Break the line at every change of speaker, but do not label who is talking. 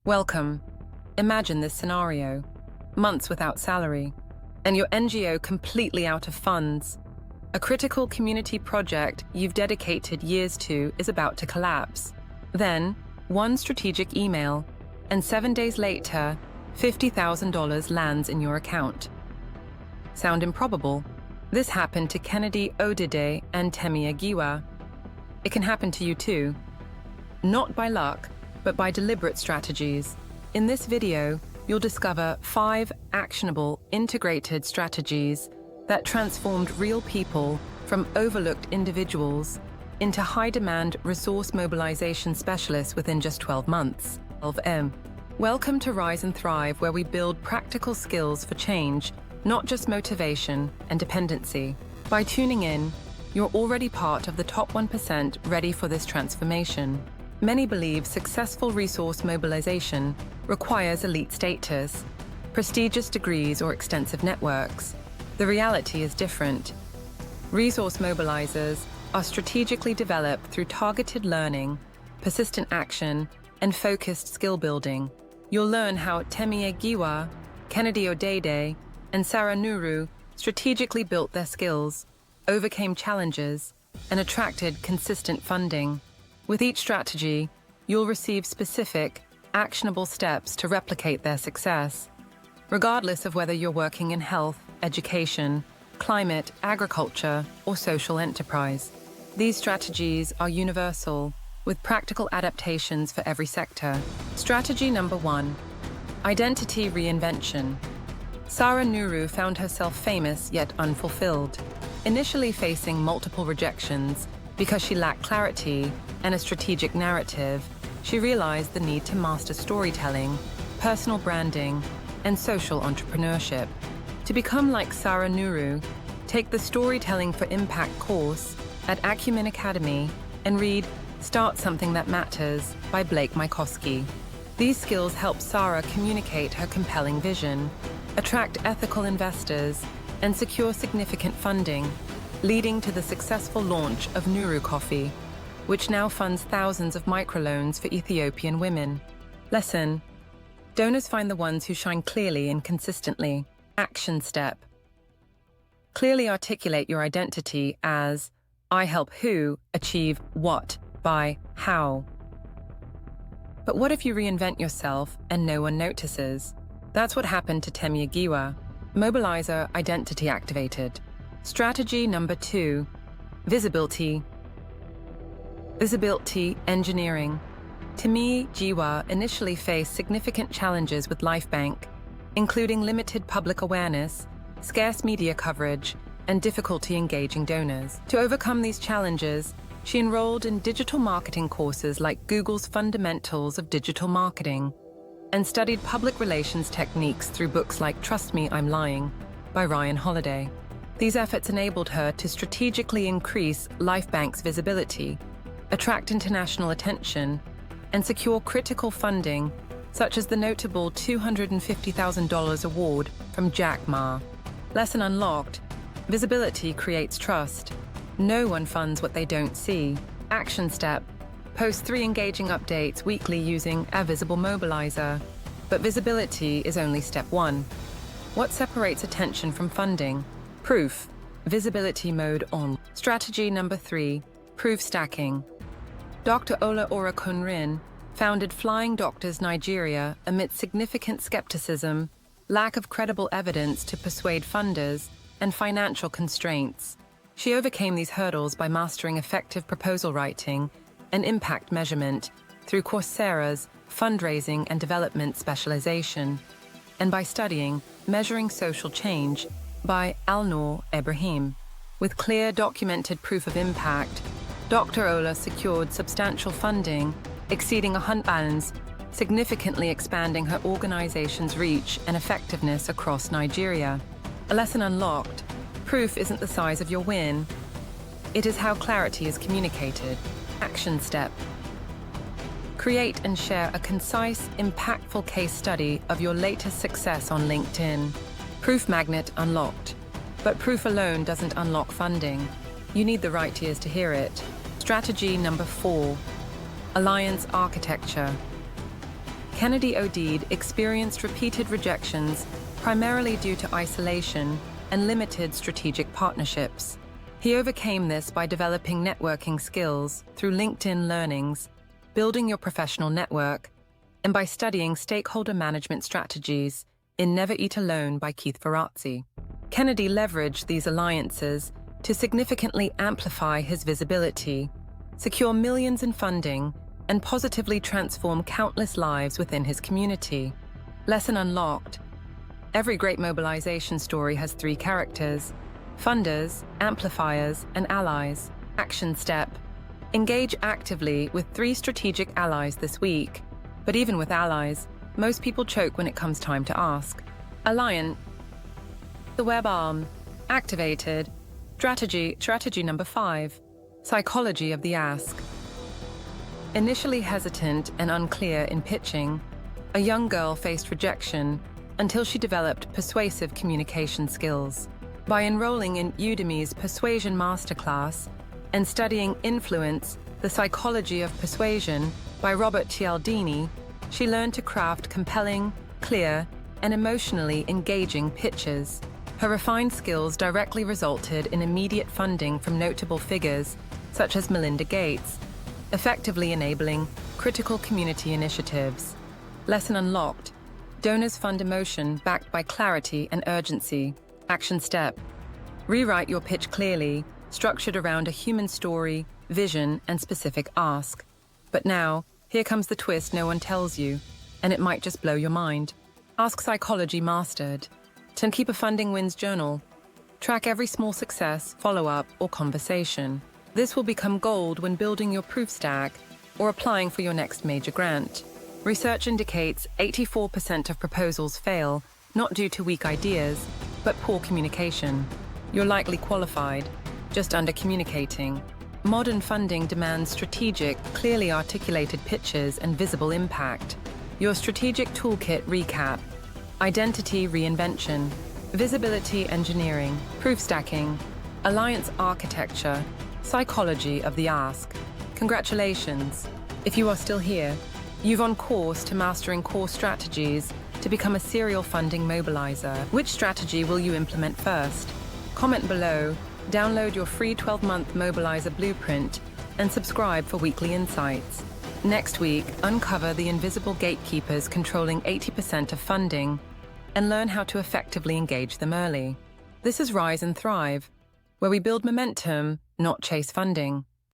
Welcome. Imagine this scenario. Months without salary, and your NGO completely out of funds. A critical community project you've dedicated years to is about to collapse. Then, one strategic email, and 7 days later, $50,000 lands in your account. Sound improbable? This happened to Kennedy Odide and Temi Agiwa. It can happen to you too. Not by luck, but by deliberate strategies. In this video, you'll discover 5 actionable, integrated strategies that transformed real people from overlooked individuals into high-demand resource mobilization specialists within just 12 months. Welcome to Rise and Thrive, where we build practical skills for change, not just motivation and dependency. By tuning in, you're already part of the top 1% ready for this transformation. Many believe successful resource mobilization requires elite status, prestigious degrees, or extensive networks. The reality is different. Resource mobilizers are strategically developed through targeted learning, persistent action, and focused skill building. You'll learn how Temi Agiwa, Kennedy Odide, and Sarah Nuru strategically built their skills, overcame challenges, and attracted consistent funding. With each strategy, you'll receive specific, actionable steps to replicate their success, regardless of whether you're working in health, education, climate, agriculture, or social enterprise. These strategies are universal, with practical adaptations for every sector. Strategy number 1: identity reinvention. Sarah Nuru found herself famous yet unfulfilled. Initially facing multiple rejections because she lacked clarity and a strategic narrative, she realized the need to master storytelling, personal branding, and social entrepreneurship. To become like Sarah Nuru, take the Storytelling for Impact course at Acumen Academy and read Start Something That Matters by Blake Mycoskie. These skills help Sarah communicate her compelling vision, attract ethical investors, and secure significant funding, leading to the successful launch of Nuru Coffee, which now funds thousands of microloans for Ethiopian women. Lesson: donors find the ones who shine clearly and consistently. Action step: clearly articulate your identity as I help who achieve what by how. But what if you reinvent yourself and no one notices? That's what happened to Temi Agiwa. Mobilizer identity activated. Strategy number 2: visibility. Visibility engineering. Temi Agiwa initially faced significant challenges with LifeBank, including limited public awareness, scarce media coverage, and difficulty engaging donors. To overcome these challenges, she enrolled in digital marketing courses like Google's Fundamentals of Digital Marketing and studied public relations techniques through books like Trust Me, I'm Lying by Ryan Holiday. These efforts enabled her to strategically increase LifeBank's visibility, attract international attention, and secure critical funding, such as the notable $250,000 award from Jack Ma. Lesson unlocked: visibility creates trust. No one funds what they don't see. Action step: post 3 engaging updates weekly using a visible mobilizer. But visibility is only step 1. What separates attention from funding? Proof. Visibility mode on. Strategy number 3: proof stacking. Dr. Ola Ora-Kunrin founded Flying Doctors Nigeria amid significant skepticism, lack of credible evidence to persuade funders, and financial constraints. She overcame these hurdles by mastering effective proposal writing and impact measurement through Coursera's fundraising and development specialization, and by studying Measuring Social Change by Alnor Ibrahim. With clear documented proof of impact, Dr. Ola secured substantial funding exceeding £100, significantly expanding her organization's reach and effectiveness across Nigeria. A lesson unlocked: proof isn't the size of your win, it is how clarity is communicated. Action step: create and share a concise, impactful case study of your latest success on LinkedIn. Proof magnet unlocked. But proof alone doesn't unlock funding. You need the right ears to hear it. Strategy number 4: alliance architecture. Kennedy O'Deed experienced repeated rejections primarily due to isolation and limited strategic partnerships. He overcame this by developing networking skills through LinkedIn learnings, building your professional network, and by studying stakeholder management strategies in Never Eat Alone by Keith Ferrazzi. Kennedy leveraged these alliances to significantly amplify his visibility, secure millions in funding, and positively transform countless lives within his community. Lesson unlocked. Every great mobilization story has three characters: funders, amplifiers, and allies. Action step. Engage actively with 3 strategic allies this week. But even with allies, most people choke when it comes time to ask. Alliance. The web arm. Activated. Strategy number 5. Psychology of the ask. Initially hesitant and unclear in pitching, a young girl faced rejection until she developed persuasive communication skills. By enrolling in Udemy's Persuasion Masterclass and studying Influence, the Psychology of Persuasion by Robert Cialdini, she learned to craft compelling, clear, and emotionally engaging pitches. Her refined skills directly resulted in immediate funding from notable figures such as Melinda Gates, effectively enabling critical community initiatives. Lesson unlocked. Donors fund emotion backed by clarity and urgency. Action step. Rewrite your pitch clearly, structured around a human story, vision, and specific ask. But now, here comes the twist no one tells you, and it might just blow your mind. Ask Psychology Mastered. To keep a funding wins journal. Track every small success, follow-up, or conversation. This will become gold when building your proof stack or applying for your next major grant. Research indicates 84% of proposals fail, not due to weak ideas, but poor communication. You're likely qualified, just under-communicating. Modern funding demands strategic, clearly articulated pitches and visible impact. Your strategic toolkit recap: identity reinvention, visibility engineering, proof stacking, alliance architecture, psychology of the ask. Congratulations! If you are still here, you've on course to mastering core strategies to become a serial funding mobilizer. Which strategy will you implement first? Comment below, download your free 12-month mobilizer blueprint, and subscribe for weekly insights. Next week, uncover the invisible gatekeepers controlling 80% of funding and learn how to effectively engage them early. This is Rise and Thrive, where we build momentum, not chase funding.